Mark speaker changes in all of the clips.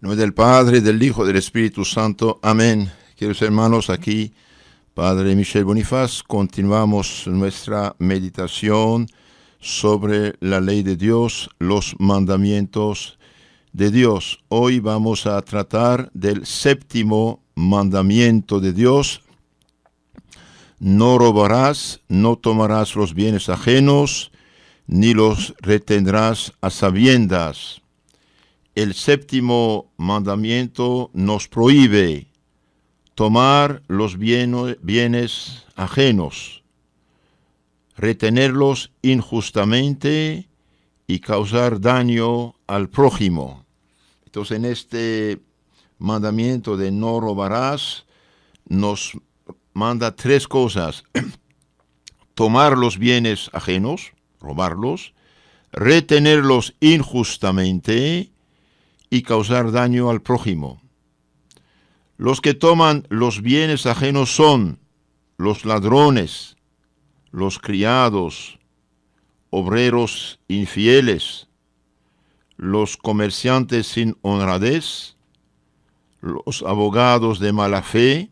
Speaker 1: En nombre del Padre, del Hijo, del Espíritu Santo. Amén. Queridos hermanos, aquí, Padre Michel Bonifaz, continuamos nuestra meditación sobre la ley de Dios, los mandamientos de Dios. Hoy vamos a tratar del séptimo mandamiento de Dios. No robarás, no tomarás los bienes ajenos, ni los retendrás a sabiendas. El séptimo mandamiento nos prohíbe tomar los bienes ajenos, retenerlos injustamente y causar daño al prójimo. Entonces, en este mandamiento de no robarás, nos manda tres cosas: tomar los bienes ajenos, robarlos, retenerlos injustamente y causar daño al prójimo. Los que toman los bienes ajenos son los ladrones, los criados, obreros infieles, los comerciantes sin honradez, los abogados de mala fe,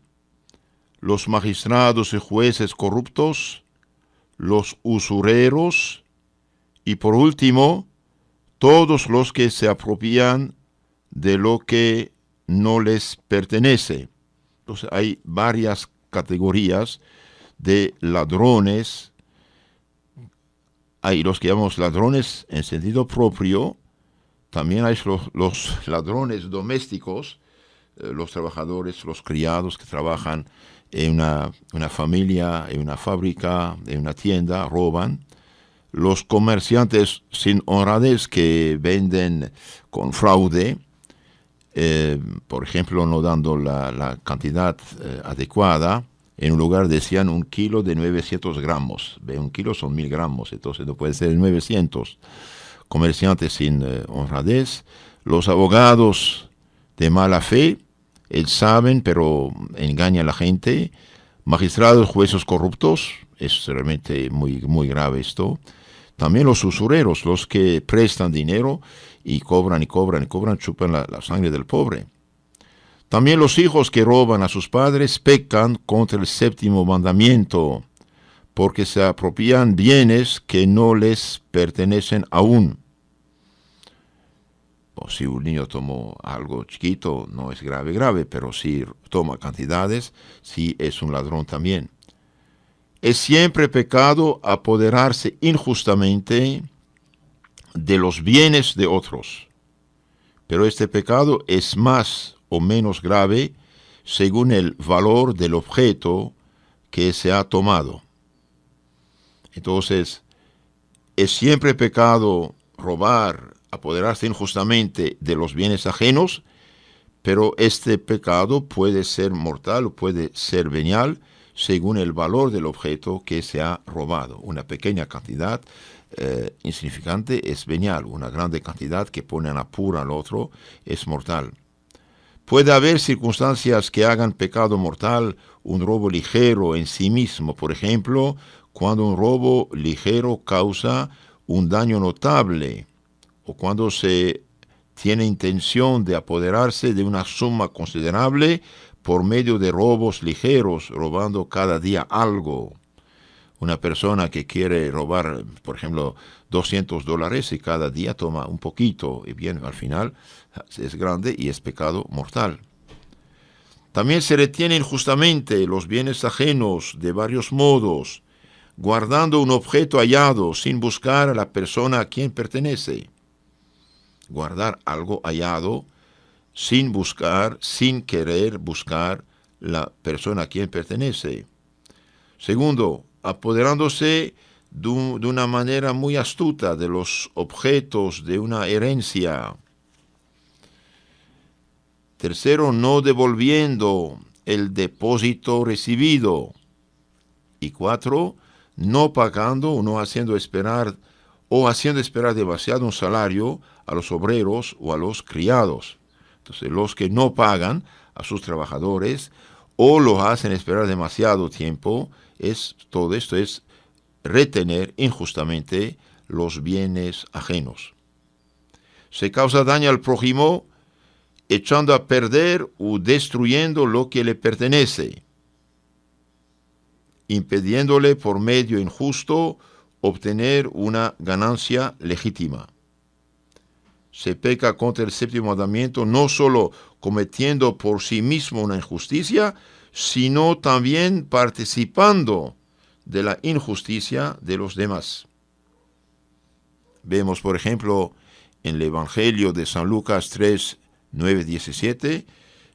Speaker 1: los magistrados y jueces corruptos, los usureros y, por último, todos los que se apropian de lo que no les pertenece. Entonces hay varias categorías de ladrones. Hay los que llamamos ladrones en sentido propio. También hay los ladrones domésticos, los trabajadores, los criados que trabajan en una familia, en una fábrica, en una tienda, roban. Los comerciantes sin honradez que venden con fraude, por ejemplo, no dando la cantidad adecuada. En un lugar decían 1 kilo de 900 gramos. 1 kilo son 1000 gramos, entonces no puede ser 900. Comerciantes sin honradez. Los abogados de mala fe, saben, pero engañan a la gente. Magistrados, jueces corruptos, es realmente muy grave esto. También los usureros, los que prestan dinero y cobran, chupan la sangre del pobre. También los hijos que roban a sus padres pecan contra el séptimo mandamiento, porque se apropian bienes que no les pertenecen aún. O si un niño tomó algo chiquito, no es grave, pero si toma cantidades, sí es un ladrón también. Es siempre pecado apoderarse injustamente de los bienes de otros, pero este pecado es más o menos grave según el valor del objeto que se ha tomado. Entonces, es siempre pecado robar, apoderarse injustamente de los bienes ajenos, pero este pecado puede ser mortal o puede ser venial según el valor del objeto que se ha robado. Una pequeña cantidad insignificante es venial, una grande cantidad que pone en apuro al otro es mortal. Puede haber circunstancias que hagan pecado mortal un robo ligero en sí mismo. Por ejemplo, cuando un robo ligero causa un daño notable, o cuando se tiene intención de apoderarse de una suma considerable por medio de robos ligeros, robando cada día algo. Una persona que quiere robar, por ejemplo, $200 y cada día toma un poquito, y bien, al final es grande y es pecado mortal. También se retienen injustamente los bienes ajenos de varios modos, guardando un objeto hallado sin buscar a la persona a quien pertenece. Guardar algo hallado sin buscar, sin querer buscar la persona a quien pertenece. Segundo, apoderándose de una manera muy astuta de los objetos de una herencia. Tercero, no devolviendo el depósito recibido. Y 4, no pagando o no haciendo esperar demasiado un salario a los obreros o a los criados. Entonces, los que no pagan a sus trabajadores o los hacen esperar demasiado tiempo, todo esto es retener injustamente los bienes ajenos. Se causa daño al prójimo echando a perder o destruyendo lo que le pertenece, impidiéndole por medio injusto obtener una ganancia legítima. Se peca contra el séptimo mandamiento no solo cometiendo por sí mismo una injusticia, sino también participando de la injusticia de los demás. Vemos, por ejemplo, en el Evangelio de San Lucas 3, 9, 17,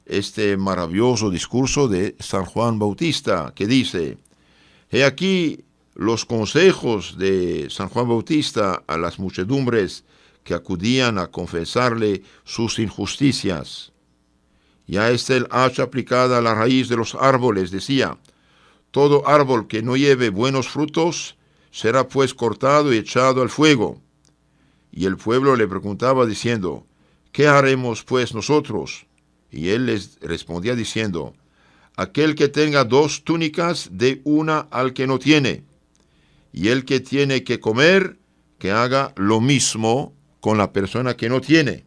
Speaker 1: este maravilloso discurso de San Juan Bautista, que dice: he aquí los consejos de San Juan Bautista a las muchedumbres que acudían a confesarle sus injusticias. Ya está el hacha aplicada a la raíz de los árboles, decía: todo árbol que no lleve buenos frutos será pues cortado y echado al fuego. Y el pueblo le preguntaba diciendo: ¿qué haremos pues nosotros? Y él les respondía diciendo: aquel que tenga 2 túnicas, dé una al que no tiene, y el que tiene que comer, que haga lo mismo con la persona que no tiene.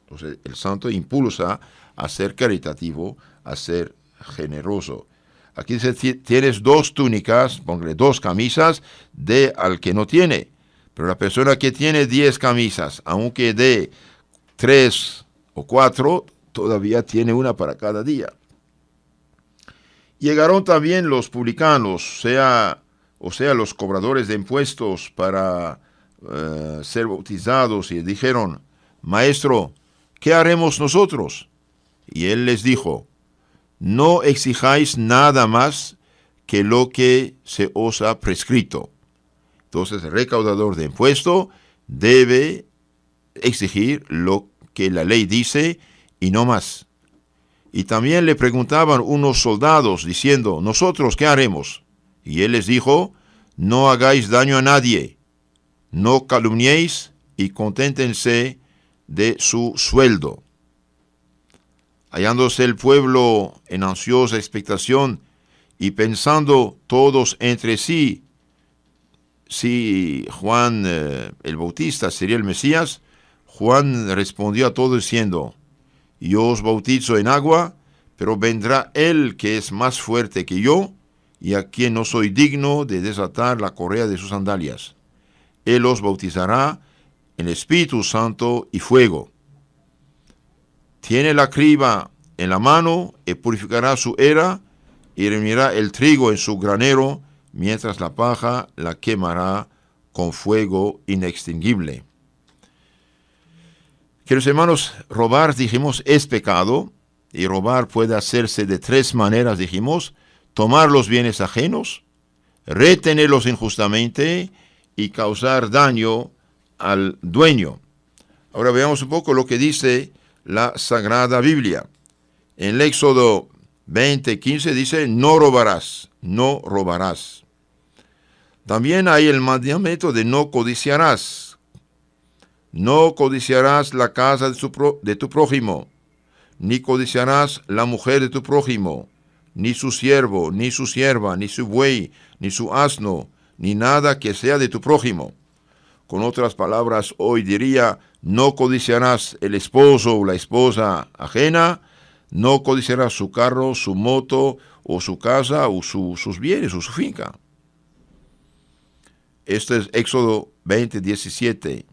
Speaker 1: Entonces el santo impulsa a ser caritativo, a ser generoso. Aquí dice: tienes 2 túnicas, ponle 2 camisas, dé al que no tiene. Pero la persona que tiene 10 camisas, aunque dé 3 o 4, todavía tiene una para cada día. Llegaron también los publicanos, o sea, los cobradores de impuestos, para ser bautizados, y dijeron: Maestro, ¿qué haremos nosotros? Y él les dijo: no exijáis nada más que lo que se os ha prescrito. Entonces el recaudador de impuesto debe exigir lo que la ley dice y no más. Y también le preguntaban unos soldados diciendo: ¿nosotros qué haremos? Y él les dijo: no hagáis daño a nadie, no calumniéis y conténtense de su sueldo. Hallándose el pueblo en ansiosa expectación y pensando todos entre sí si Juan el Bautista sería el Mesías, Juan respondió a todos diciendo: yo os bautizo en agua, pero vendrá él que es más fuerte que yo, y a quien no soy digno de desatar la correa de sus sandalias. Él os bautizará en Espíritu Santo y fuego. Tiene la criba en la mano y purificará su era y reunirá el trigo en su granero, mientras la paja la quemará con fuego inextinguible. Queridos hermanos, robar, dijimos, es pecado, y robar puede hacerse de 3 maneras, dijimos: tomar los bienes ajenos, retenerlos injustamente y causar daño al dueño. Ahora veamos un poco lo que dice la Sagrada Biblia. En el Éxodo 20:15 dice: no robarás, no robarás. También hay el mandamiento de no codiciarás. No codiciarás la casa de tu prójimo, ni codiciarás la mujer de tu prójimo, ni su siervo, ni su sierva, ni su buey, ni su asno, ni nada que sea de tu prójimo. Con otras palabras, hoy diría: no codiciarás el esposo o la esposa ajena, no codiciarás su carro, su moto, o su casa, o sus bienes, o su finca. Este es Éxodo 20:17.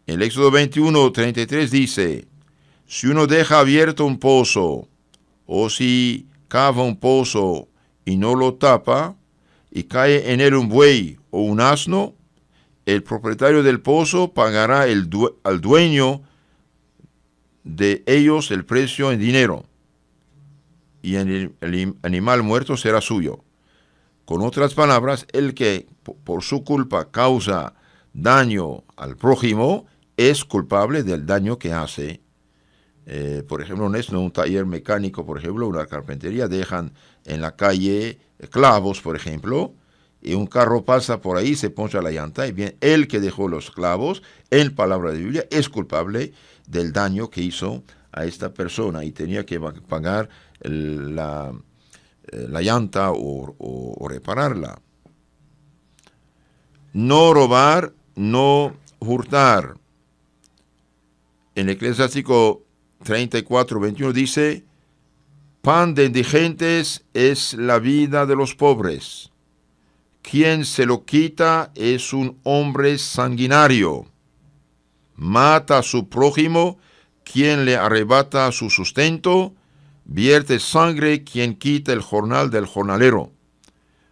Speaker 1: El Éxodo 21:33 dice: si uno deja abierto un pozo, o si cava un pozo y no lo tapa, y cae en él un buey o un asno, el propietario del pozo pagará al dueño de ellos el precio en dinero, y el animal muerto será suyo. Con otras palabras, el que por su culpa causa daño al prójimo es culpable del daño que hace. Por ejemplo, en un taller mecánico, por ejemplo, una carpintería, dejan en la calle clavos, por ejemplo, y un carro pasa por ahí, se poncha la llanta, y bien, el que dejó los clavos, en palabra de Biblia, es culpable del daño que hizo a esta persona, y tenía que pagar la llanta o repararla. No robar, no hurtar. En Eclesiástico 34:21 dice: pan de indigentes es la vida de los pobres. Quien se lo quita es un hombre sanguinario. Mata a su prójimo quien le arrebata su sustento. Vierte sangre quien quita el jornal del jornalero.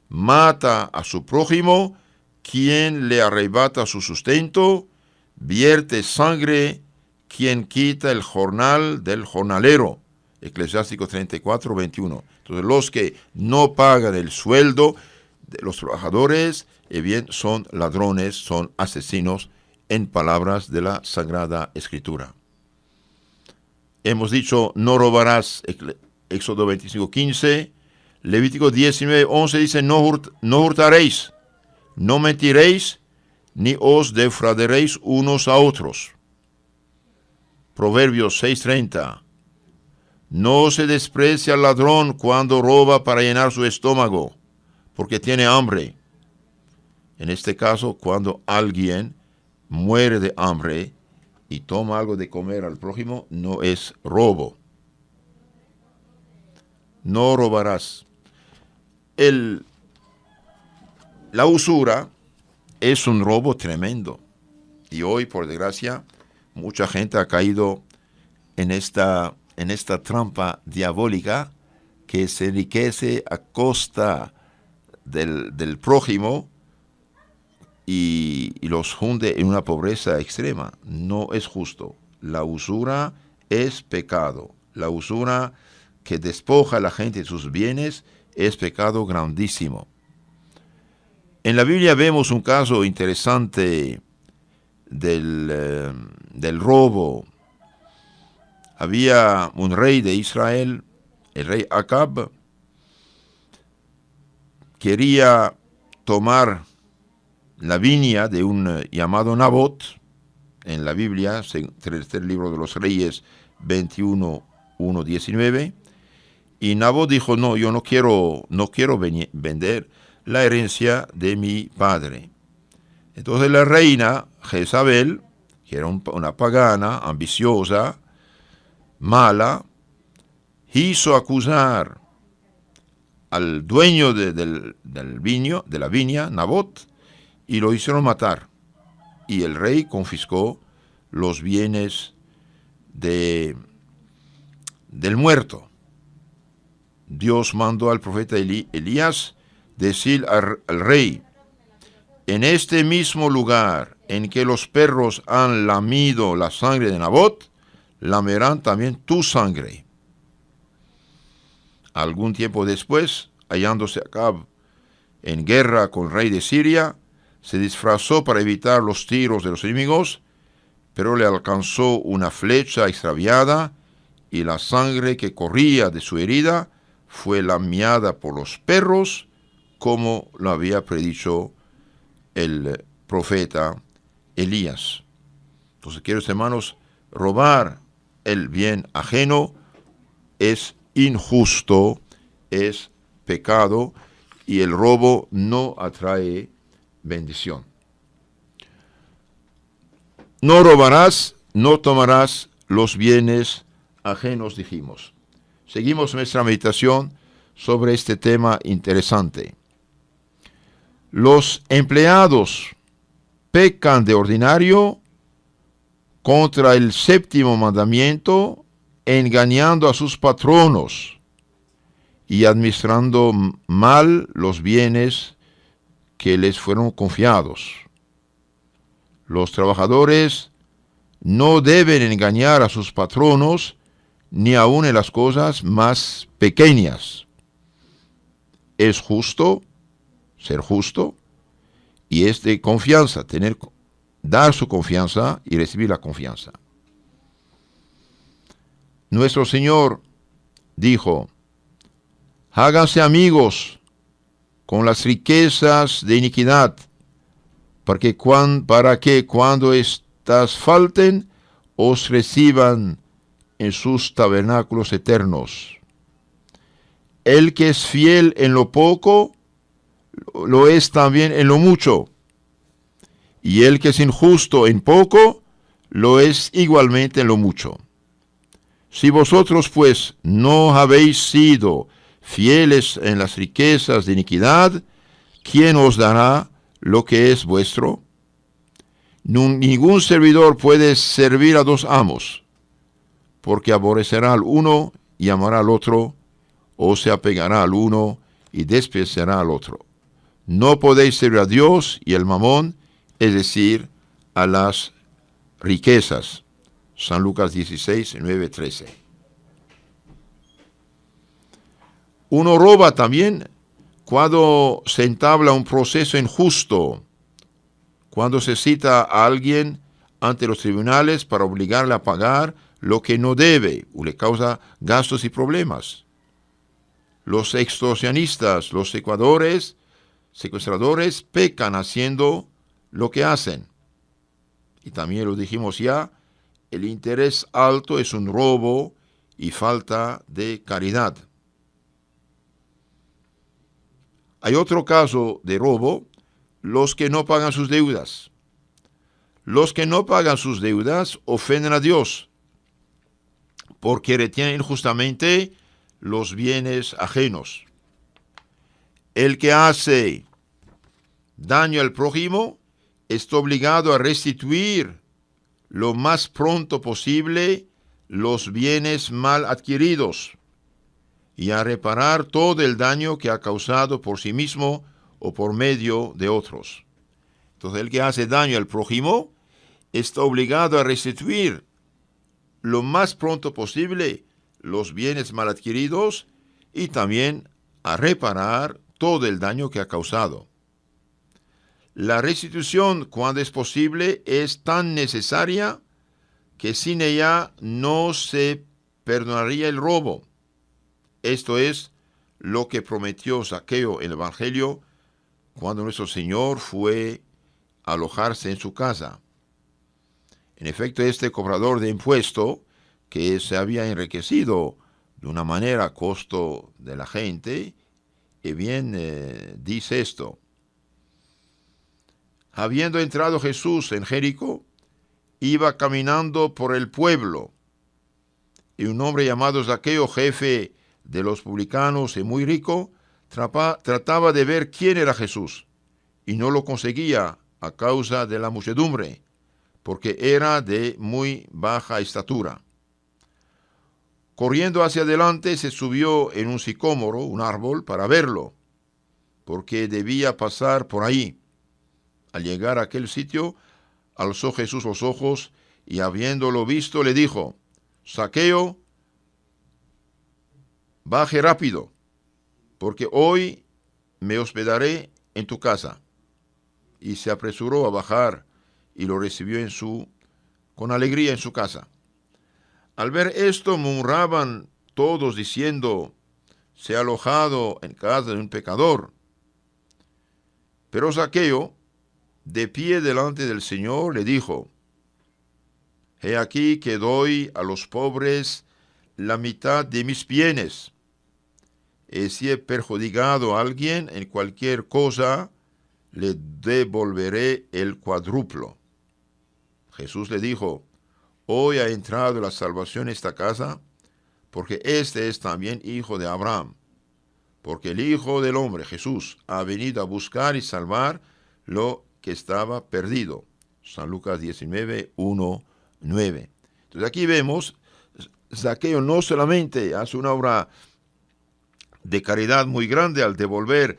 Speaker 1: Mata a su prójimo quien le arrebata su sustento. Vierte sangre quien quita el jornal del jornalero. Eclesiástico 34:21. Entonces, los que no pagan el sueldo de los trabajadores, bien, son ladrones, son asesinos, en palabras de la Sagrada Escritura. Hemos dicho: no robarás, Éxodo 25:15. Levítico 19:11 dice: no hurtaréis, no mentiréis, ni os defraudaréis unos a otros. Proverbios 6:30. No se desprecia al ladrón cuando roba para llenar su estómago, porque tiene hambre. En este caso, cuando alguien muere de hambre y toma algo de comer al prójimo, no es robo. No robarás. La usura es un robo tremendo. Y hoy, por desgracia, mucha gente ha caído en esta trampa diabólica, que se enriquece a costa del prójimo y los hunde en una pobreza extrema. No es justo. La usura es pecado. La usura que despoja a la gente de sus bienes es pecado grandísimo. En la Biblia vemos un caso interesante del robo. Había un rey de Israel, el rey Acab. Quería tomar la viña de un llamado Nabot. En la Biblia, tercer libro de los Reyes 21:1-19. Y Nabot dijo: no, yo no quiero vender la herencia de mi padre. Entonces la reina Jezabel, que era una pagana, ambiciosa, mala, hizo acusar al dueño de la viña, Nabot, y lo hicieron matar. Y el rey confiscó los bienes del muerto. Dios mandó al profeta Elías decir al rey: en este mismo lugar en que los perros han lamido la sangre de Nabot, lamerán también tu sangre. Algún tiempo después, hallándose Acab en guerra con el rey de Siria, se disfrazó para evitar los tiros de los enemigos, pero le alcanzó una flecha extraviada, y la sangre que corría de su herida fue lamiada por los perros, como lo había predicho el profeta Elías. Entonces, queridos hermanos, robar el bien ajeno es injusto, es pecado, y el robo no atrae bendición. No robarás, no tomarás los bienes ajenos, dijimos. Seguimos nuestra meditación sobre este tema interesante. Los empleados pecan de ordinario contra el séptimo mandamiento, engañando a sus patronos y administrando mal los bienes que les fueron confiados. Los trabajadores no deben engañar a sus patronos, ni aun en las cosas más pequeñas. Es justo ser justo, y es de confianza, dar su confianza y recibir la confianza. Nuestro Señor dijo: háganse amigos con las riquezas de iniquidad, para que cuando éstas falten, os reciban en sus tabernáculos eternos. El que es fiel en lo poco, lo es también en lo mucho. Y el que es injusto en poco, lo es igualmente en lo mucho. Si vosotros pues no habéis sido fieles en las riquezas de iniquidad, ¿quién os dará lo que es vuestro? Ningún servidor puede servir a dos amos, porque aborrecerá al uno y amará al otro, o se apegará al uno y despreciará al otro. No podéis servir a Dios y al mamón, es decir, a las riquezas. San Lucas 16, 9, 13. Uno roba también cuando se entabla un proceso injusto, cuando se cita a alguien ante los tribunales para obligarle a pagar lo que no debe o le causa gastos y problemas. Los extorsionistas, los secuestradores pecan haciendo lo que hacen. Y también lo dijimos ya, el interés alto es un robo y falta de caridad. Hay otro caso de robo, los que no pagan sus deudas. Los que no pagan sus deudas ofenden a Dios, porque retienen injustamente los bienes ajenos. El que hace daño al prójimo está obligado a restituir lo más pronto posible los bienes mal adquiridos y a reparar todo el daño que ha causado por sí mismo o por medio de otros. Entonces, el que hace daño al prójimo está obligado a restituir lo más pronto posible los bienes mal adquiridos y también a reparar todo el daño que ha causado. La restitución, cuando es posible, es tan necesaria que sin ella no se perdonaría el robo. Esto es lo que prometió Zaqueo en el Evangelio cuando nuestro Señor fue a alojarse en su casa. En efecto, este cobrador de impuesto, que se había enriquecido de una manera a costo de la gente, dice esto: habiendo entrado Jesús en Jericó, iba caminando por el pueblo, y un hombre llamado Zaqueo, jefe de los publicanos y muy rico, trataba de ver quién era Jesús, y no lo conseguía a causa de la muchedumbre, porque era de muy baja estatura. Corriendo hacia adelante, se subió en un sicómoro, un árbol, para verlo, porque debía pasar por ahí. Al llegar a aquel sitio, alzó Jesús los ojos y habiéndolo visto, le dijo: Zaqueo, baje rápido, porque hoy me hospedaré en tu casa. Y se apresuró a bajar y lo recibió con alegría en su casa. Al ver esto, murmuraban todos diciendo: se ha alojado en casa de un pecador. Pero Zaqueo, de pie delante del Señor, le dijo: he aquí que doy a los pobres la mitad de mis bienes. Y si he perjudicado a alguien en cualquier cosa, le devolveré el cuádruplo. Jesús le dijo: hoy ha entrado la salvación en esta casa, porque este es también hijo de Abraham. Porque el Hijo del Hombre, Jesús, ha venido a buscar y salvar lo que estaba perdido. San Lucas 19, 1, 9. Entonces aquí vemos, Zaqueo no solamente hace una obra de caridad muy grande al devolver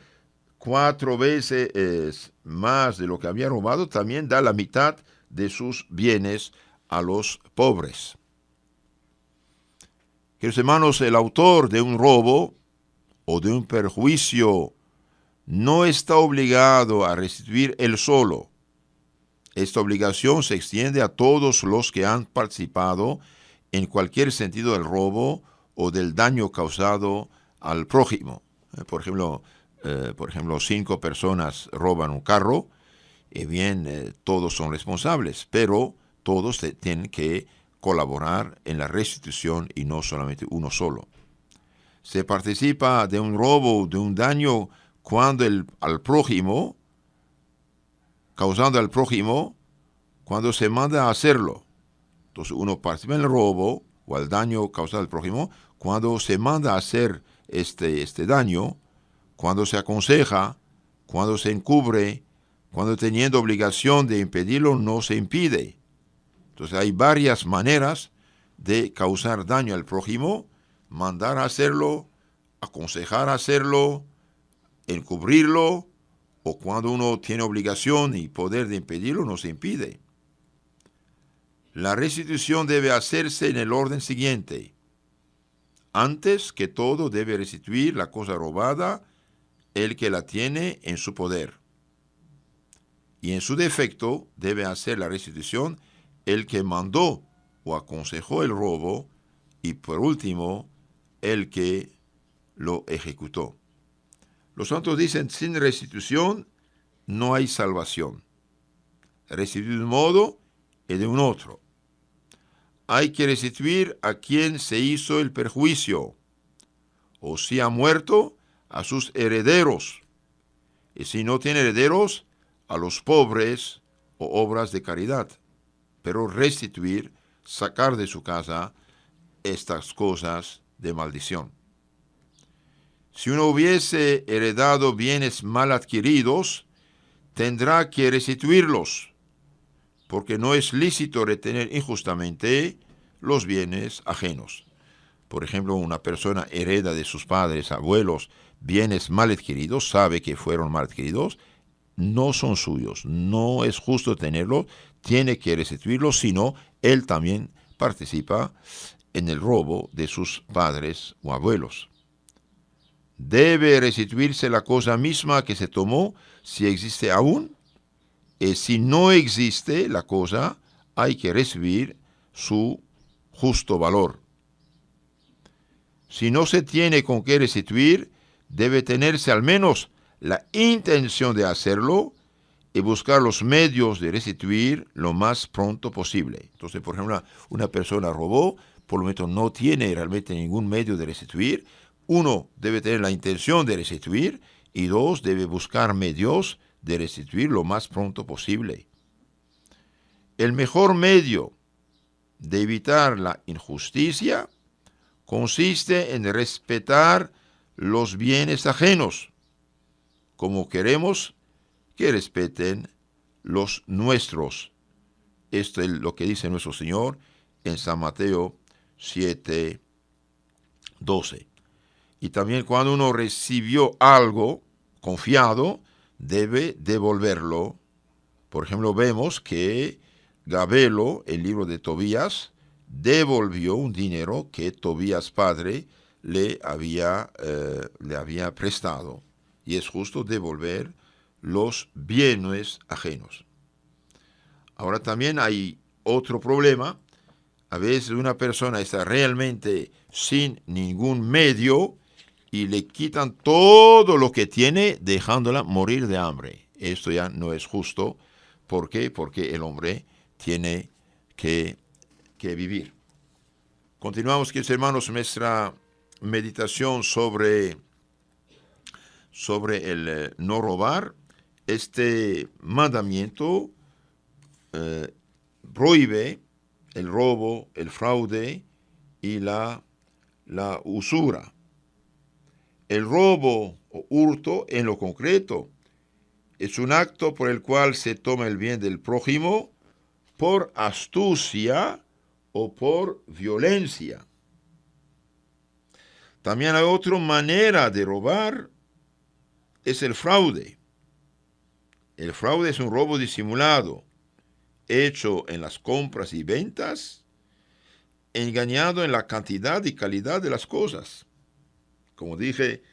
Speaker 1: 4 veces más de lo que había robado, también da la mitad de sus bienes a los pobres. Queridos hermanos, el autor de un robo o de un perjuicio no está obligado a restituir él solo. Esta obligación se extiende a todos los que han participado en cualquier sentido del robo o del daño causado al prójimo. Por ejemplo, 5 personas roban un carro, todos son responsables, pero todos tienen que colaborar en la restitución y no solamente uno solo. Se participa de un robo, de un daño, cuando causando al prójimo, cuando se manda a hacerlo. Entonces uno participa en el robo o al daño causado al prójimo, cuando se manda a hacer este daño, cuando se aconseja, cuando se encubre, cuando teniendo obligación de impedirlo, no se impide. Entonces hay varias maneras de causar daño al prójimo: mandar a hacerlo, aconsejar a hacerlo, encubrirlo, o cuando uno tiene obligación y poder de impedirlo, no se impide. La restitución debe hacerse en el orden siguiente. Antes que todo debe restituir la cosa robada el que la tiene en su poder. Y en su defecto debe hacer la restitución el que mandó o aconsejó el robo, y por último, el que lo ejecutó. Los santos dicen: sin restitución no hay salvación. Restituir de un modo y de un otro. Hay que restituir a quien se hizo el perjuicio, o si ha muerto, a sus herederos, y si no tiene herederos, a los pobres o obras de caridad. Pero restituir, sacar de su casa estas cosas de maldición. Si uno hubiese heredado bienes mal adquiridos, tendrá que restituirlos, porque no es lícito retener injustamente los bienes ajenos. Por ejemplo, una persona hereda de sus padres, abuelos, bienes mal adquiridos, sabe que fueron mal adquiridos, no son suyos, no es justo tenerlos, tiene que restituirlos, sino él también participa en el robo de sus padres o abuelos. Debe restituirse la cosa misma que se tomó, si existe aún, y si no existe la cosa, hay que recibir su justo valor. Si no se tiene con qué restituir, debe tenerse al menos la intención de hacerlo y buscar los medios de restituir lo más pronto posible. Entonces, por ejemplo, una persona robó, por lo menos no tiene realmente ningún medio de restituir. Uno, debe tener la intención de restituir, y dos, debe buscar medios de restituir lo más pronto posible. El mejor medio de evitar la injusticia consiste en respetar los bienes ajenos, como queremos que respeten los nuestros. Esto es lo que dice nuestro Señor en San Mateo 7:12. Y también cuando uno recibió algo confiado, debe devolverlo. Por ejemplo, vemos que Gabelo, el libro de Tobías, devolvió un dinero que Tobías padre le había prestado. Y es justo devolver los bienes ajenos. Ahora también hay otro problema. A veces una persona está realmente sin ningún medio y le quitan todo lo que tiene, dejándola morir de hambre. Esto ya no es justo. ¿Por qué? Porque el hombre tiene que vivir. Continuamos, queridos hermanos, nuestra meditación sobre el no robar. Este mandamiento prohíbe el robo, el fraude y la usura. El robo o hurto, en lo concreto, es un acto por el cual se toma el bien del prójimo por astucia o por violencia. También hay otra manera de robar, es el fraude. El fraude es un robo disimulado, hecho en las compras y ventas, engañado en la cantidad y calidad de las cosas. Como dije,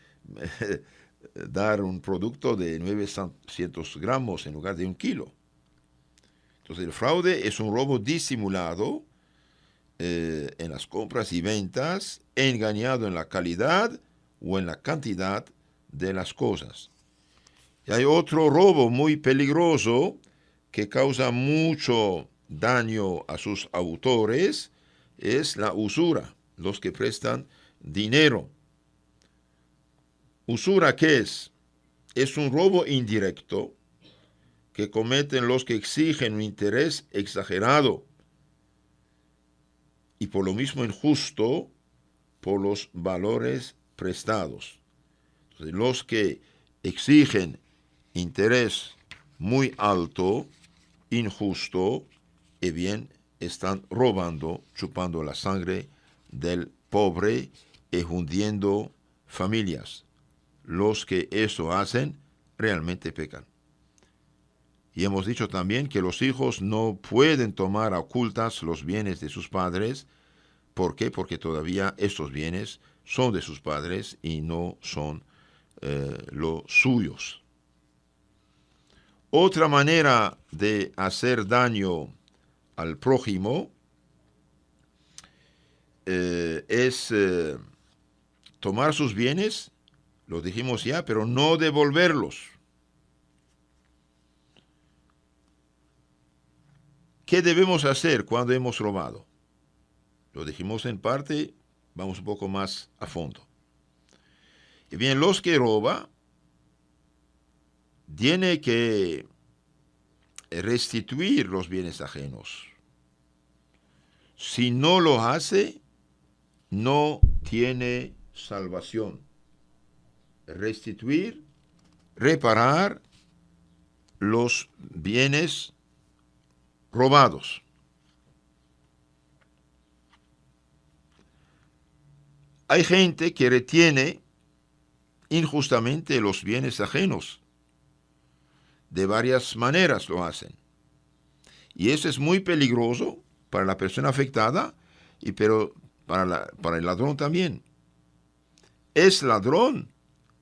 Speaker 1: dar un producto de 900 gramos en lugar de 1 kilo. Entonces el fraude es un robo disimulado en las compras y ventas, engañado en la calidad o en la cantidad de las cosas. Y hay otro robo muy peligroso que causa mucho daño a sus autores, es la usura, los que prestan dinero. ¿Usura qué es? Es un robo indirecto que cometen los que exigen un interés exagerado. y por lo mismo injusto por los valores prestados. Entonces, los que exigen interés muy alto, injusto, y bien están robando, chupando la sangre del pobre y hundiendo familias. Los que eso hacen realmente pecan. Y hemos dicho también que los hijos no pueden tomar a ocultas los bienes de sus padres. ¿Por qué? Porque todavía estos bienes son de sus padres y no son los suyos. Otra manera de hacer daño al prójimo es tomar sus bienes, lo dijimos ya, pero no devolverlos. ¿Qué debemos hacer cuando hemos robado? Lo dijimos en parte, vamos un poco más a fondo. Y bien, los que roban tienen que restituir los bienes ajenos. Si no lo hace, no tiene salvación. Restituir, reparar los bienes robados. Hay gente que retiene injustamente los bienes ajenos. De varias maneras lo hacen. Y eso es muy peligroso para la persona afectada, pero para el ladrón también. Es ladrón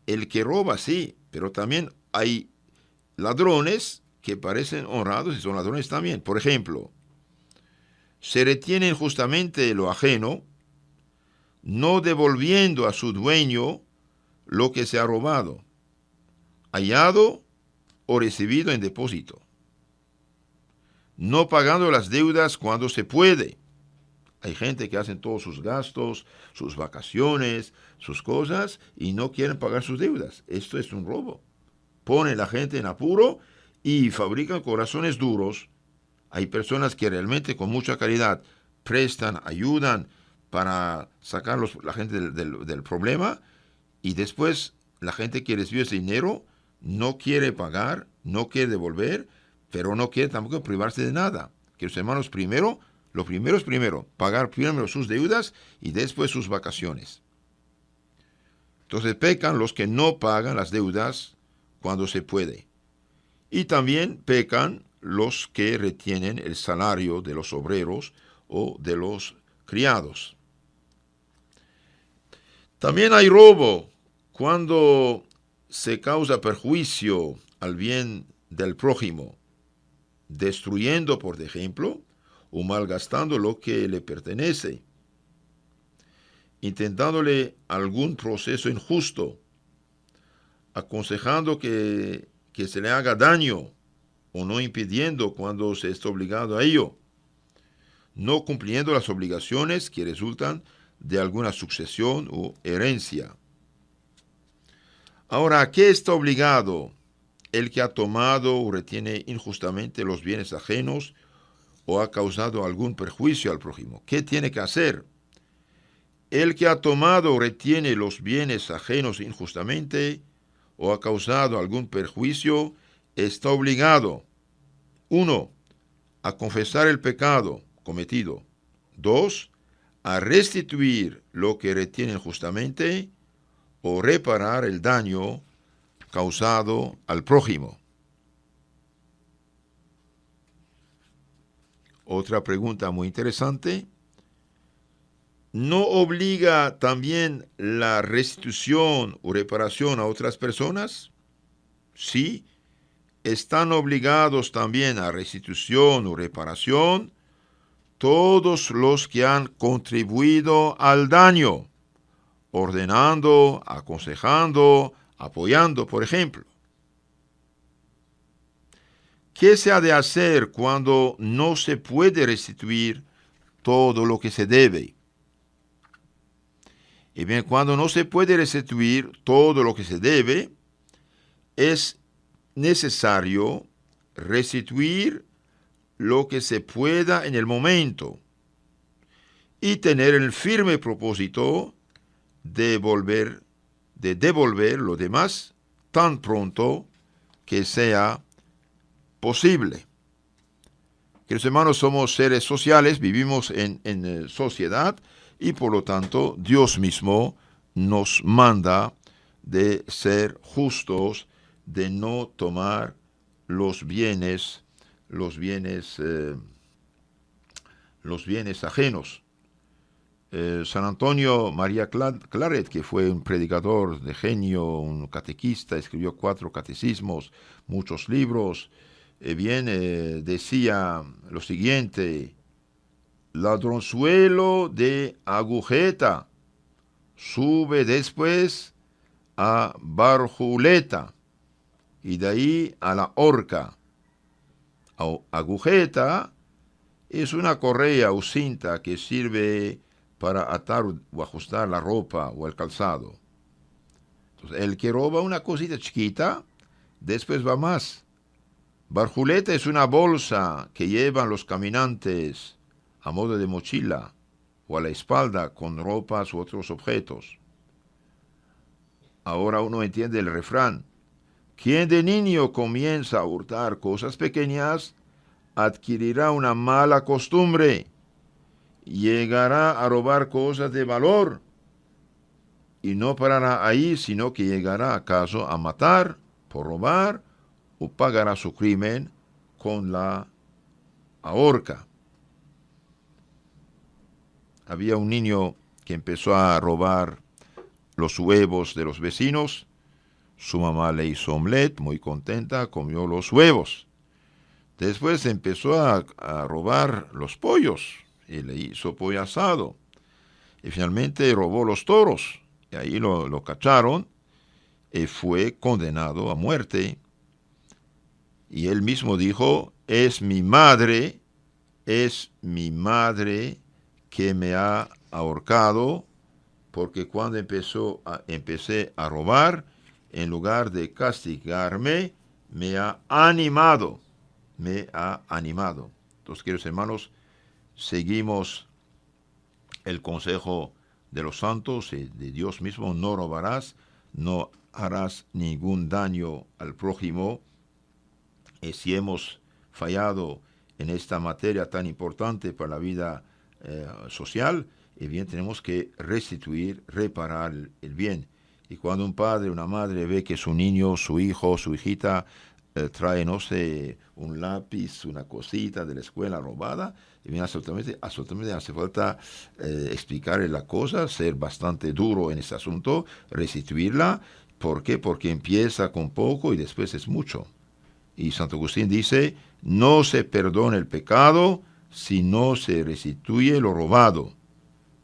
Speaker 1: el que roba, sí, pero también hay ladrones que parecen honrados y son ladrones también. Por ejemplo, se retiene injustamente lo ajeno, no devolviendo a su dueño lo que se ha robado, hallado o recibido en depósito, no pagando las deudas cuando se puede. Hay gente que hacen todos sus gastos, sus vacaciones, sus cosas y no quieren pagar sus deudas. Esto es un robo. Pone a la gente en apuro y fabrican corazones duros. Hay personas que realmente con mucha caridad prestan, ayudan para sacar la gente del problema, y después la gente que recibe ese dinero no quiere pagar, no quiere devolver, pero no quiere tampoco privarse de nada. Que los hermanos lo primero es primero, pagar primero sus deudas y después sus vacaciones. Entonces pecan los que no pagan las deudas cuando se puede. Y también pecan los que retienen el salario de los obreros o de los criados. También hay robo cuando se causa perjuicio al bien del prójimo, destruyendo, por ejemplo, o malgastando lo que le pertenece, intentándole algún proceso injusto, aconsejando que se le haga daño o no impidiendo cuando se está obligado a ello, no cumpliendo las obligaciones que resultan de alguna sucesión o herencia. Ahora, ¿a qué está obligado el que ha tomado o retiene injustamente los bienes ajenos o ha causado algún perjuicio al prójimo? ¿Qué tiene que hacer? El que ha tomado o retiene los bienes ajenos injustamente o ha causado algún perjuicio está obligado: 1. A confesar el pecado cometido. 2. A restituir lo que retiene injustamente o reparar el daño causado al prójimo. Otra pregunta muy interesante: ¿no obliga también la restitución o reparación a otras personas? Sí, están obligados también a restitución o reparación todos los que han contribuido al daño, ordenando, aconsejando, apoyando, por ejemplo. ¿Qué se ha de hacer cuando no se puede restituir todo lo que se debe? Y bien, cuando no se puede restituir todo lo que se debe, es necesario restituir lo que se pueda en el momento y tener el firme propósito de devolver lo demás tan pronto que sea posible. Queridos hermanos, somos seres sociales, vivimos en sociedad y por lo tanto Dios mismo nos manda de ser justos, de no tomar los bienes ajenos. San Antonio María Claret, que fue un predicador de genio, un catequista, escribió 4 catecismos, muchos libros, decía lo siguiente: ladronzuelo de agujeta, sube después a barjuleta y de ahí a la horca. Agujeta es una correa o cinta que sirve para atar o ajustar la ropa o el calzado. Entonces, el que roba una cosita chiquita, después va más. Barjuleta es una bolsa que llevan los caminantes a modo de mochila o a la espalda con ropas u otros objetos. Ahora uno entiende el refrán: quien de niño comienza a hurtar cosas pequeñas, adquirirá una mala costumbre, llegará a robar cosas de valor, y no parará ahí, sino que llegará acaso a matar por robar, o pagará su crimen con la horca. Había un niño que empezó a robar los huevos de los vecinos. Su mamá le hizo omelette, muy contenta, comió los huevos. Después empezó a robar los pollos y le hizo pollo asado. Y finalmente robó los toros. Y ahí lo cacharon y fue condenado a muerte. Y él mismo dijo: es mi madre que me ha ahorcado, porque cuando empecé a robar, en lugar de castigarme, me ha animado. Entonces, queridos hermanos, seguimos el consejo de los santos y de Dios mismo: no robarás, no harás ningún daño al prójimo. Y si hemos fallado en esta materia tan importante para la vida social, bien, tenemos que restituir, reparar el bien. Y cuando un padre o una madre ve que su niño, su hijo, su hijita trae, no sé, un lápiz, una cosita de la escuela robada, y bien, absolutamente hace falta explicarle la cosa, ser bastante duro en este asunto, restituirla. ¿Por qué? Porque empieza con poco y después es mucho. Y Santo Agustín dice: no se perdona el pecado si no se restituye lo robado.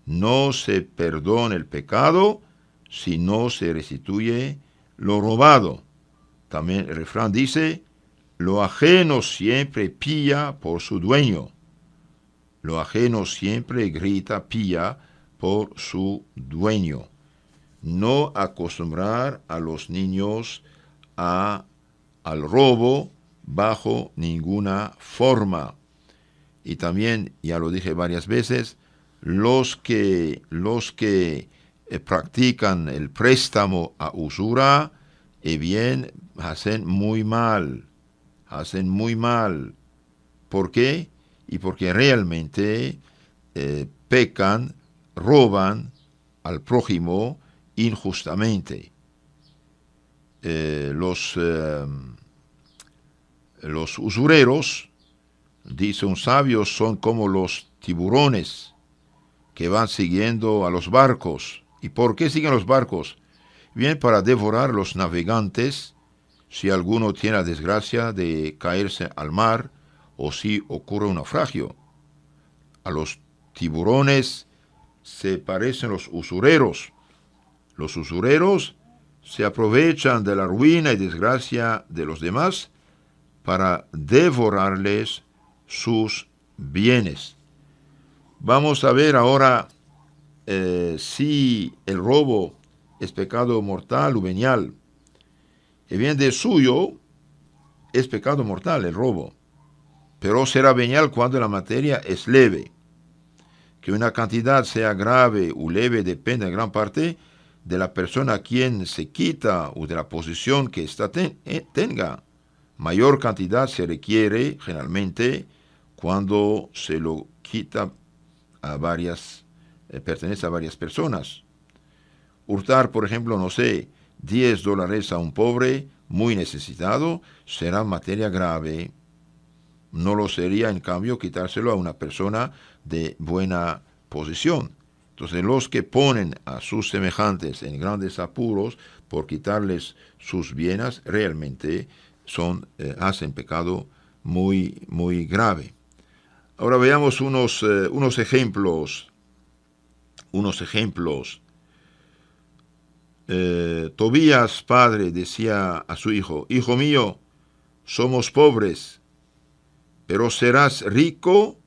Speaker 1: No se perdona el pecado si no se restituye lo robado. También el refrán dice: lo ajeno siempre pilla por su dueño. Lo ajeno siempre grita pilla por su dueño. No acostumbrar a los niños al robo bajo ninguna forma. Y también, ya lo dije varias veces, los que practican el préstamo a usura, bien, hacen muy mal. ¿Por qué? Y porque realmente pecan, roban al prójimo injustamente. Los usureros, dice un sabio, son como los tiburones que van siguiendo a los barcos. ¿Y por qué siguen los barcos? Bien, para devorar los navegantes si alguno tiene la desgracia de caerse al mar o si ocurre un naufragio. A los tiburones se parecen los usureros. Los usureros se aprovechan de la ruina y desgracia de los demás para devorarles sus bienes. Vamos a ver ahora si el robo es pecado mortal o venial. Y bien, de suyo es pecado mortal el robo, pero será venial cuando la materia es leve. Que una cantidad sea grave o leve depende en gran parte de la persona a quien se quita o de la posición que ésta tenga. Mayor cantidad se requiere generalmente cuando se lo quita a pertenece a varias personas. Hurtar, por ejemplo, no sé, $10 a un pobre muy necesitado será materia grave. No lo sería, en cambio, quitárselo a una persona de buena posición. Entonces, los que ponen a sus semejantes en grandes apuros por quitarles sus bienes, realmente hacen pecado muy, muy grave. Ahora veamos unos ejemplos. Tobías, padre, decía a su hijo: hijo mío, somos pobres, pero serás rico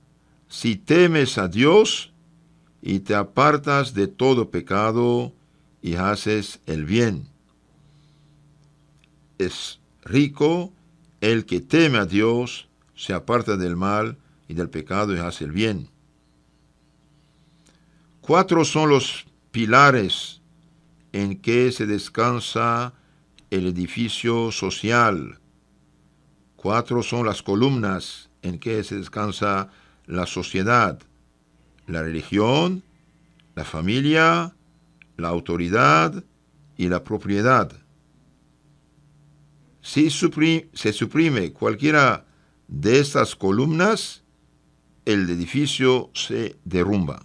Speaker 1: si temes a Dios y te apartas de todo pecado y haces el bien. Es rico el que teme a Dios, se aparta del mal y del pecado y hace el bien. 4 son los pilares en que se descansa el edificio social. 4 son las columnas en que se descansa la sociedad: la religión, la familia, la autoridad y la propiedad. Si se suprime cualquiera de estas columnas, el edificio se derrumba.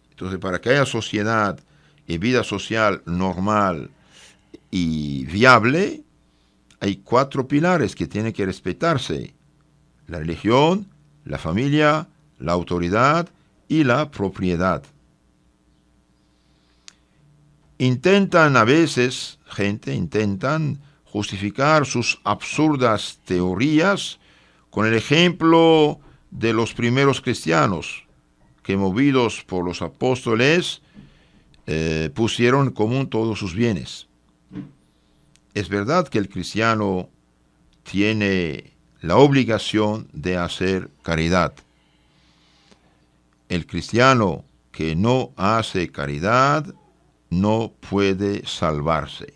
Speaker 1: Entonces, para que haya sociedad y vida social normal y viable, hay 4 pilares que tienen que respetarse: la religión, la familia, la autoridad y la propiedad. Intentan justificar sus absurdas teorías con el ejemplo de los primeros cristianos, que movidos por los apóstoles pusieron en común todos sus bienes. Es verdad que el cristiano tiene la obligación de hacer caridad. El cristiano que no hace caridad no puede salvarse.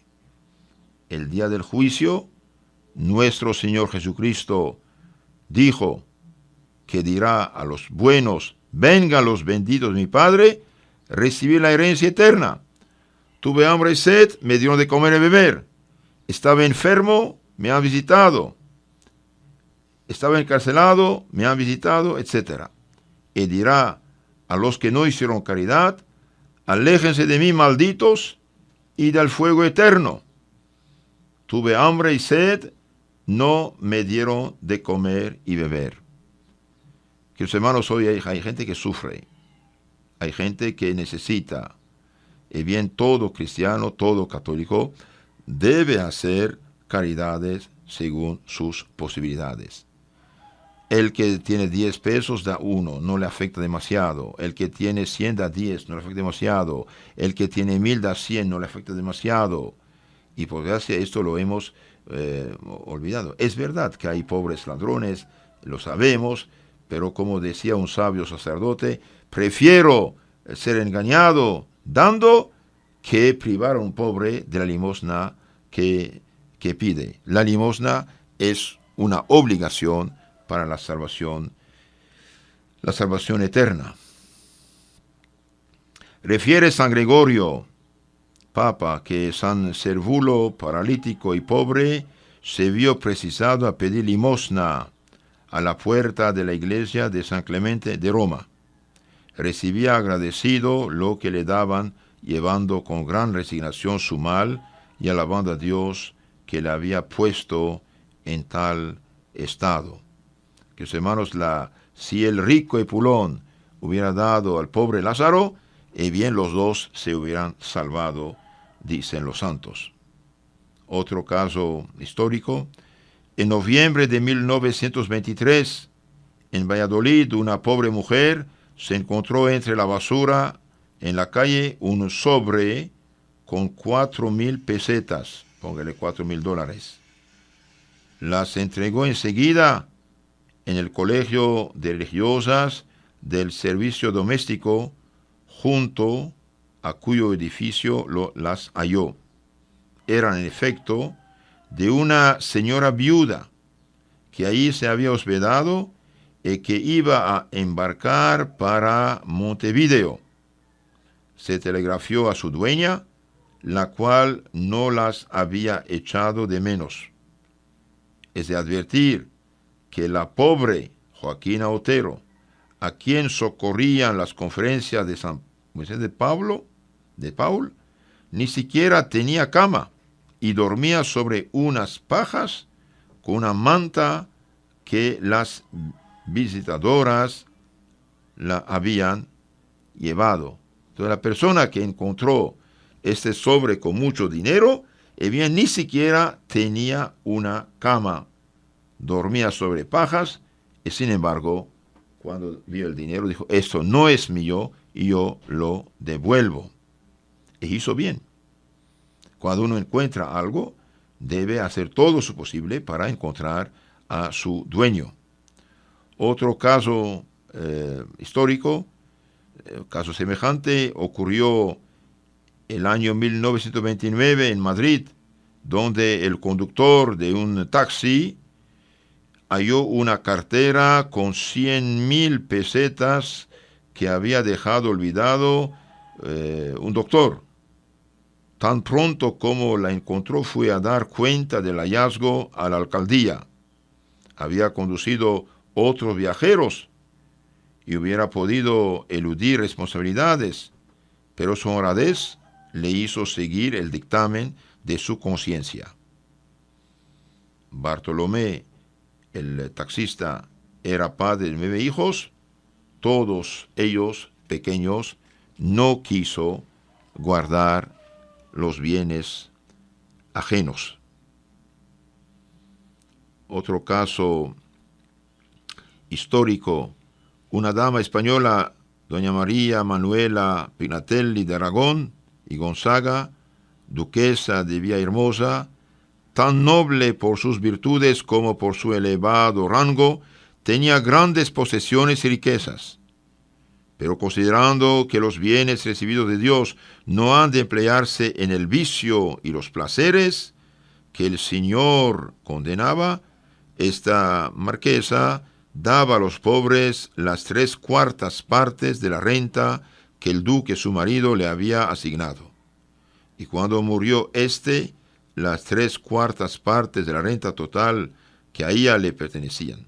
Speaker 1: El día del juicio, nuestro Señor Jesucristo dijo que dirá a los buenos: vengan los benditos de mi Padre, recibir la herencia eterna. Tuve hambre y sed, me dieron de comer y beber. Estaba enfermo, me han visitado. Estaba encarcelado, me han visitado, etc. Y dirá a los que no hicieron caridad: aléjense de mí, malditos, y del fuego eterno. Tuve hambre y sed, no me dieron de comer y beber. Que hermanos, hoy hay gente que sufre, hay gente que necesita. Y bien, todo cristiano, todo católico debe hacer caridades según sus posibilidades. El que tiene 10 pesos da 1, no le afecta demasiado. El que tiene 100 da 10, no le afecta demasiado. El que tiene 1000 da 100, no le afecta demasiado. Y por desgracia esto lo hemos olvidado. Es verdad que hay pobres ladrones, lo sabemos, pero como decía un sabio sacerdote: prefiero ser engañado dando que privar a un pobre de la limosna que pide. La limosna es una obligación para la salvación eterna. Refiere San Gregorio, Papa, que San Servulo, paralítico y pobre, se vio precisado a pedir limosna a la puerta de la iglesia de San Clemente de Roma. Recibía agradecido lo que le daban, llevando con gran resignación su mal y alabando a Dios que le había puesto en tal estado. Que hermanos, si el rico Epulón hubiera dado al pobre Lázaro, bien los dos se hubieran salvado, dicen los santos. Otro caso histórico: en noviembre de 1923, en Valladolid, una pobre mujer se encontró entre la basura en la calle un sobre con 4,000 pesetas, póngale $4,000. Las entregó enseguida en el colegio de religiosas del servicio doméstico junto a cuyo edificio las halló. Eran en efecto de una señora viuda que allí se había hospedado y que iba a embarcar para Montevideo. Se telegrafió a su dueña, la cual no las había echado de menos. Es de advertir que la pobre Joaquina Otero, a quien socorrían las conferencias de Paul, ni siquiera tenía cama y dormía sobre unas pajas con una manta que las visitadoras la habían llevado. Entonces la persona que encontró este sobre con mucho dinero, bien, ni siquiera tenía una cama. Dormía sobre pajas y sin embargo, cuando vio el dinero, dijo, esto no es mío y yo lo devuelvo. E hizo bien. Cuando uno encuentra algo, debe hacer todo su posible para encontrar a su dueño. Otro caso histórico, caso semejante, ocurrió el año 1929 en Madrid, donde el conductor de un taxi halló una cartera con 100,000 pesetas que había dejado olvidado un doctor. Tan pronto como la encontró, fue a dar cuenta del hallazgo a la alcaldía. Había conducido otros viajeros y hubiera podido eludir responsabilidades, pero su honradez le hizo seguir el dictamen de su conciencia. Bartolomé, el taxista, era padre de 9 hijos, todos ellos pequeños. No quiso guardar los bienes ajenos. Otro caso histórico, una dama española, doña María Manuela Pinatelli de Aragón y Gonzaga, duquesa de Villahermosa, tan noble por sus virtudes como por su elevado rango, tenía grandes posesiones y riquezas. Pero considerando que los bienes recibidos de Dios no han de emplearse en el vicio y los placeres que el Señor condenaba, esta marquesa daba a los pobres las 3/4 partes de la renta que el duque su marido le había asignado. Y cuando murió las 3/4 partes de la renta total que a ella le pertenecían.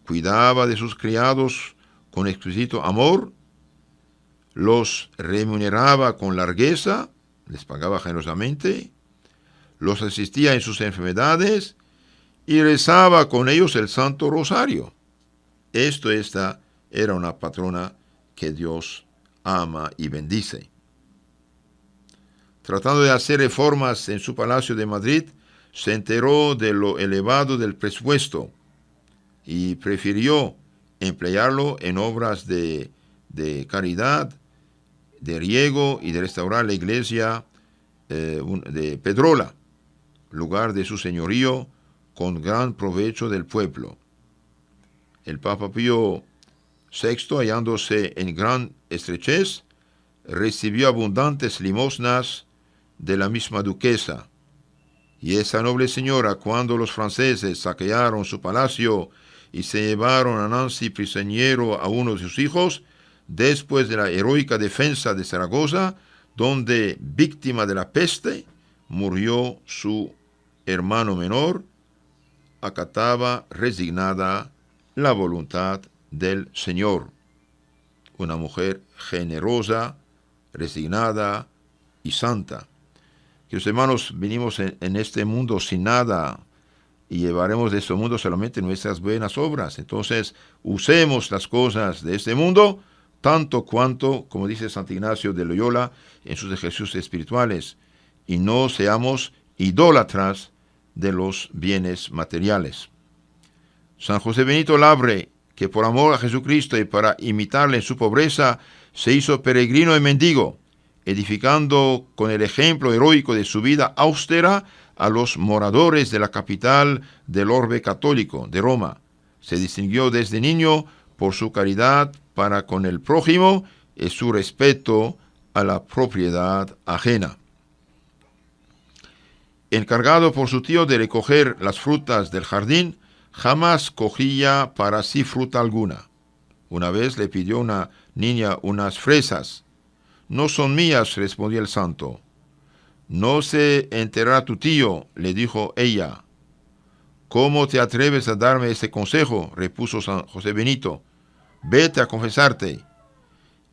Speaker 1: Cuidaba de sus criados con exquisito amor, los remuneraba con largueza, les pagaba generosamente, los asistía en sus enfermedades y rezaba con ellos el Santo Rosario. Esta era una patrona que Dios ama y bendice. Tratando de hacer reformas en su palacio de Madrid, se enteró de lo elevado del presupuesto y prefirió emplearlo en obras de caridad, de riego y de restaurar la iglesia de Pedrola, lugar de su señorío, con gran provecho del pueblo. El Papa Pío VI, hallándose en gran estrechez, recibió abundantes limosnas de la misma duquesa, y esa noble señora, cuando los franceses saquearon su palacio y se llevaron a Nancy prisionero a uno de sus hijos, después de la heroica defensa de Zaragoza, donde, víctima de la peste, murió su hermano menor, acataba resignada la voluntad del Señor. Una mujer generosa, resignada y santa. Queridos hermanos, vinimos en este mundo sin nada y llevaremos de este mundo solamente nuestras buenas obras. Entonces, usemos las cosas de este mundo tanto cuanto, como dice Santo Ignacio de Loyola en sus ejercicios espirituales, y no seamos idólatras de los bienes materiales. San José Benito Labre, que por amor a Jesucristo y para imitarle en su pobreza, se hizo peregrino y mendigo, edificando con el ejemplo heroico de su vida austera a los moradores de la capital del orbe católico de Roma. Se distinguió desde niño por su caridad para con el prójimo es su respeto a la propiedad ajena. Encargado por su tío de recoger las frutas del jardín, jamás cogía para sí fruta alguna. Una vez le pidió una niña unas fresas. «No son mías», respondió el santo. «No se enterará tu tío», le dijo ella. «¿Cómo te atreves a darme ese consejo?», repuso San José Benito. «Vete a confesarte».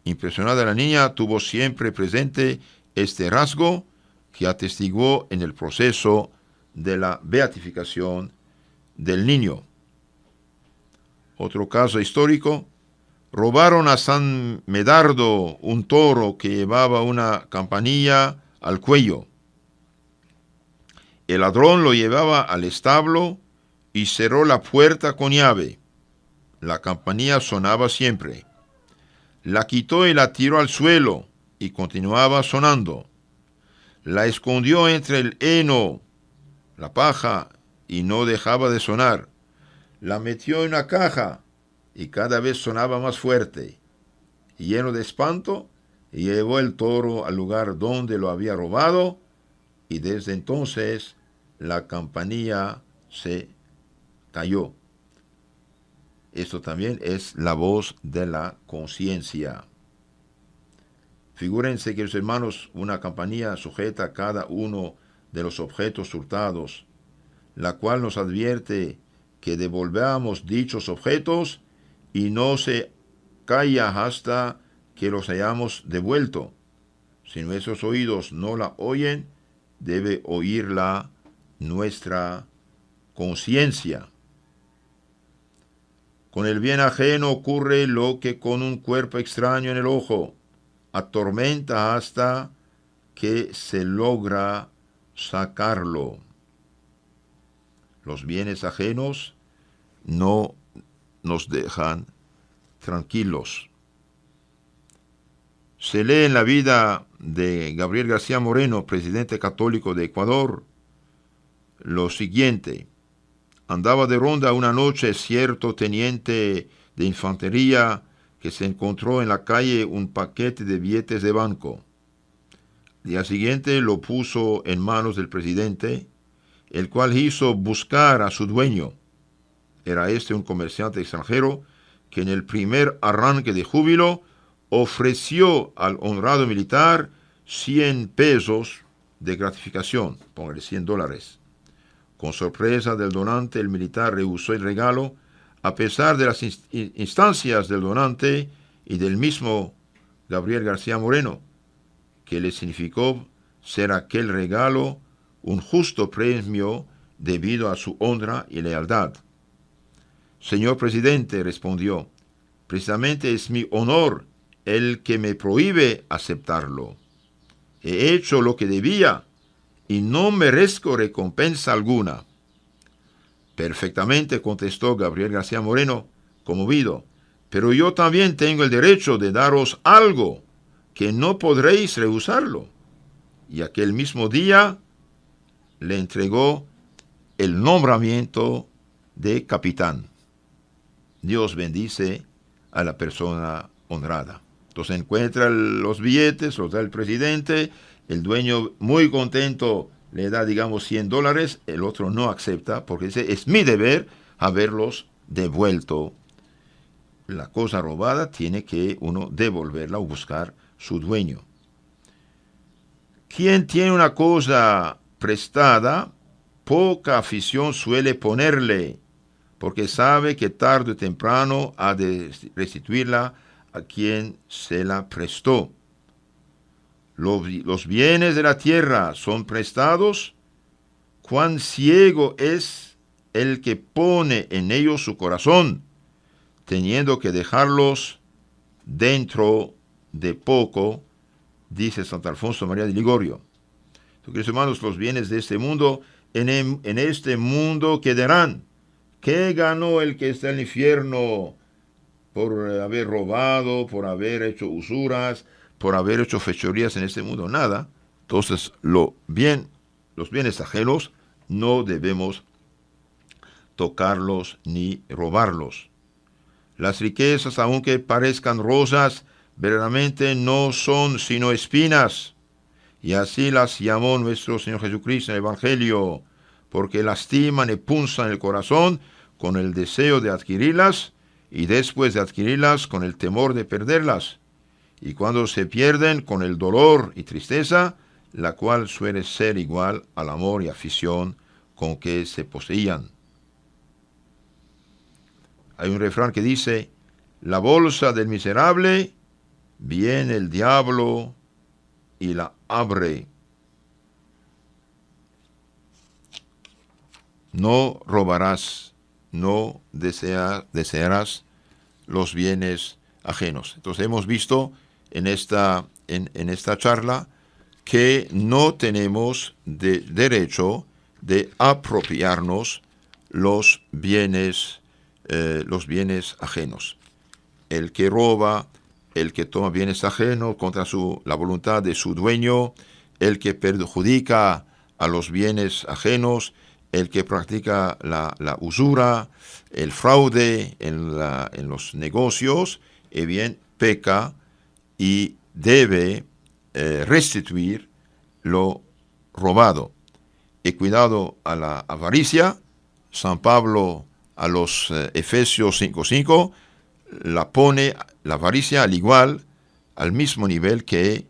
Speaker 1: Impresionada la niña tuvo siempre presente este rasgo que atestiguó en el proceso de la beatificación del niño. Otro caso histórico: robaron a San Medardo un toro que llevaba una campanilla al cuello. El ladrón lo llevaba al establo y cerró la puerta con llave. La campanilla sonaba siempre. La quitó y la tiró al suelo y continuaba sonando. La escondió entre el heno, la paja, y no dejaba de sonar. La metió en una caja y cada vez sonaba más fuerte. Lleno de espanto, llevó el toro al lugar donde lo había robado y desde entonces la campanilla se cayó. Esto también es la voz de la conciencia. Figúrense, queridos hermanos, una campanilla sujeta a cada uno de los objetos hurtados, la cual nos advierte que devolvamos dichos objetos y no se calla hasta que los hayamos devuelto. Si nuestros oídos no la oyen, debe oírla nuestra conciencia. Con el bien ajeno ocurre lo que con un cuerpo extraño en el ojo: atormenta hasta que se logra sacarlo. Los bienes ajenos no nos dejan tranquilos. Se lee en la vida de Gabriel García Moreno, presidente católico de Ecuador, lo siguiente: andaba de ronda una noche cierto teniente de infantería que se encontró en la calle un paquete de billetes de banco. Al día siguiente lo puso en manos del presidente, el cual hizo buscar a su dueño. Era este un comerciante extranjero que en el primer arranque de júbilo ofreció al honrado militar 100 pesos de gratificación, póngale $100. Con sorpresa del donante, el militar rehusó el regalo, a pesar de las instancias del donante y del mismo Gabriel García Moreno, que le significó ser aquel regalo un justo premio debido a su honra y lealtad. «Señor presidente», respondió, «precisamente es mi honor el que me prohíbe aceptarlo. He hecho lo que debía y no merezco recompensa alguna». «Perfectamente», contestó Gabriel García Moreno, conmovido, «pero yo también tengo el derecho de daros algo que no podréis rehusarlo». Y aquel mismo día le entregó el nombramiento de capitán. Dios bendice a la persona honrada. Entonces encuentra los billetes, los da el presidente, el dueño muy contento le da, digamos, $100, el otro no acepta porque dice: es mi deber haberlos devuelto. La cosa robada tiene que uno devolverla o buscar su dueño. Quien tiene una cosa prestada, poca afición suele ponerle, porque sabe que tarde o temprano ha de restituirla a quien se la prestó. Los bienes de la tierra son prestados. Cuán ciego es el que pone en ellos su corazón, teniendo que dejarlos dentro de poco, dice Santo Alfonso María de Ligorio. Queridos hermanos, los bienes de este mundo, en este mundo quedarán. ¿Qué ganó el que está en el infierno por haber robado, por haber hecho usuras, por haber hecho fechorías en este mundo? Nada. Entonces, los bienes ajenos no debemos tocarlos ni robarlos. Las riquezas, aunque parezcan rosas, verdaderamente no son sino espinas. Y así las llamó nuestro Señor Jesucristo en el Evangelio, porque lastiman y punzan el corazón con el deseo de adquirirlas, y después de adquirirlas con el temor de perderlas. Y cuando se pierden, con el dolor y tristeza, la cual suele ser igual al amor y afición con que se poseían. Hay un refrán que dice: la bolsa del miserable, viene el diablo y la abre. No robarás, no desearás los bienes ajenos. Entonces hemos visto en esta charla que no tenemos derecho de apropiarnos los bienes ajenos. El que roba, el que toma bienes ajenos contra la voluntad de su dueño, el que perjudica a los bienes ajenos, el que practica la usura, el fraude en los negocios, bien peca y debe restituir lo robado. Y cuidado a la avaricia. San Pablo a los Efesios 5:5 la pone la avaricia al mismo nivel que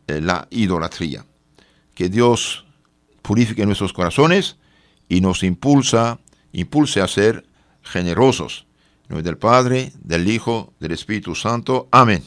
Speaker 1: la idolatría. Que Dios purifique nuestros corazones y nos impulse a ser generosos. En nombre del Padre, del Hijo, del Espíritu Santo. Amén.